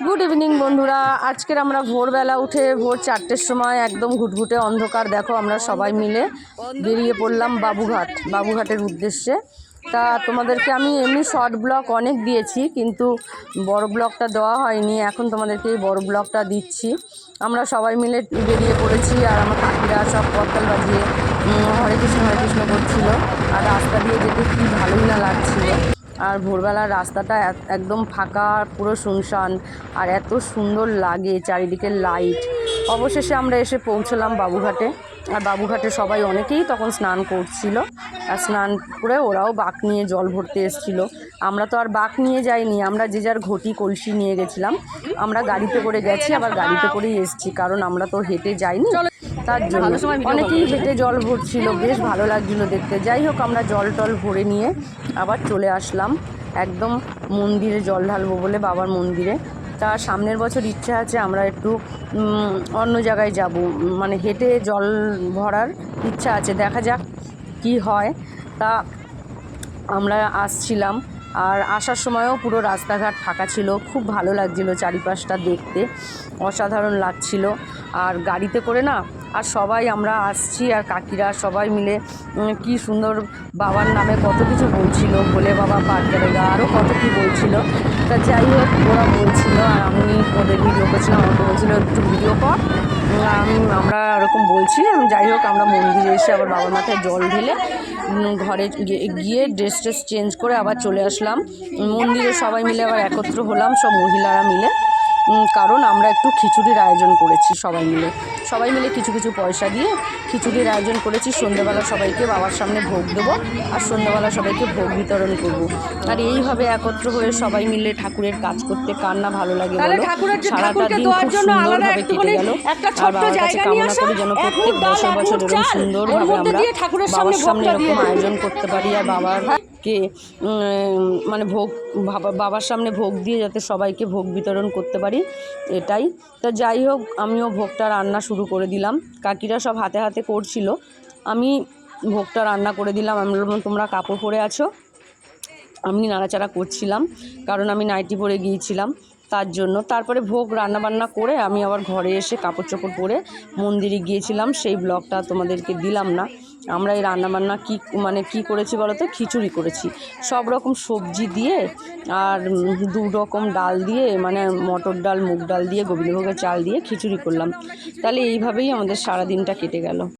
Good evening বন্ধুরা। আজকের আমরা ভোরবেলা উঠে ভোর 4টের সময় একদম ঘুটঘুটে অন্ধকার, দেখো আমরা সবাই মিলে বেরিয়ে পড়লাম বাবুঘাটের উদ্দেশ্যে। তা তোমাদেরকে আমি এমনি শর্ট ব্লগ অনেক দিয়েছি, কিন্তু বড় ব্লগটা দেওয়া হয়নি। এখন তোমাদেরকে এই বড় ব্লগটা দিচ্ছি। আমরা সবাই মিলে বেরিয়ে পড়েছি, আর আমার কাকিরা সব করতাল বাজিয়ে হরে কৃষ্ণ করছিল। আর রাস্তা দিয়ে যেতে কী ভালোই না লাগছিল। আর ভোরবেলার রাস্তাটা একদম ফাঁকা, পুরো শুনশান, আর এত সুন্দর লাগে চারিদিকের লাইট। অবশেষে আমরা এসে পৌঁছলাম বাবুঘাটে। আর বাবুঘাটে সবাই অনেকেই তখন স্নান করছিল, আর স্নান করে ওরাও বাঁক নিয়ে জল ভরতে এসেছিলো। আমরা তো আর বাঁক নিয়ে যাইনি, আমরা যে যার ঘটি কলসি নিয়ে গেছিলাম। আমরা গাড়িতে করে গেছি, আবার গাড়িতে করেই এসেছি, কারণ আমরা তো হেঁটে যাইনি। তার জন্য অনেকেই হেঁটে জল ভরছিল, বেশ ভালো লাগছিলো দেখতে। যাই হোক, আমরা জল টল ভরে নিয়ে আবার চলে আসলাম একদম মন্দিরে জল ঢালবো বলে, বাবার মন্দিরে। তা সামনের বছর ইচ্ছা আছে আমরা একটু অন্য জায়গায় যাব, মানে হেঁটে জল ভরার ইচ্ছা আছে, দেখা যাক কি হয়। তা আমরা আসছিলাম, আর আসার সময়ও পুরো রাস্তাঘাট ফাঁকা ছিল, খুব ভালো লাগছিলো চারিপাশটা দেখতে, অসাধারণ লাগছিল। আর গাড়িতে করে না, আর সবাই আমরা আসছি, আর কাকিরা সবাই মিলে কি সুন্দর বাবার নামে কত কিছু বলছিল, ভোলে বাবা পার করেগা, আরও কত কী বলছিল। তা যাই হোক, ওরা বলছিল, আর আমি ওদের ভিডিও করছিলাম, আমাকে বলছিল একটু ভিডিও কর। আমরা এরকম বলছি। যাই হোক, আমরা মন্দিরে এসে আবার বাবার মাথায় জল ঢেলে ঘরে গিয়ে ড্রেস চেঞ্জ করে আবার চলে আসলাম মন্দিরে। সবাই মিলে আবার একত্র হলাম, সব মহিলারা মিলে, কারণ আমরা একটু খিচুড়ির আয়োজন করেছি। সবাই মিলে কিছু কিছু পয়সা দিয়ে খিচুড়ির আয়োজন করেছি। সন্ধ্যেবেলা সবাইকে বাবার সামনে ভোগ দেবো, আর সন্ধ্যেবেলা সবাইকে ভোগ বিতরণ করব। আর এইভাবে একত্র হয়ে সবাই মিলে ঠাকুরের কাজ করতে কার না ভালো লাগে বলো। সারাটা দিন খুব সুন্দরভাবে কেটে গেল। আর বাবার কাছে কামনা করি যেন প্রত্যেক বছর এরকম সুন্দরভাবে আমরা বাবার সামনে এরকম আয়োজন করতে পারি, আর বাবারকে মানে বাবার সামনে ভোগ দিয়ে যাতে সবাইকে ভোগ বিতরণ করতে পারি, এটাই। তো যাই হোক, আমিও ভোগটা রান্না শুরু করে দিলাম। কাকিরা সব হাতে হাতে করছিল, আমি ভোগটা রান্না করে দিলাম। আমি বললাম তোমরা কাপড় পরে আছো, আমি নাড়াচাড়া করছিলাম, কারণ আমি নাইটি পরে গিয়েছিলাম তার জন্য। তারপরে ভোগ রান্নাবান্না করে আমি আবার ঘরে এসে কাপড় চোপড় পরে মন্দিরে গিয়েছিলাম। সেই ব্লগটা তোমাদেরকে দিলাম না। আমরা এই রান্নাবান্না কি করেছি বলো তো, খিচুড়ি করেছি সব রকম সবজি দিয়ে, আর 2 রকম ডাল দিয়ে, মানে মটর ডাল, মুগ ডাল দিয়ে, গোবিন্দভোগের চাল দিয়ে খিচুড়ি করলাম। তাহলে এইভাবেই আমাদের সারা দিনটা কেটে গেল।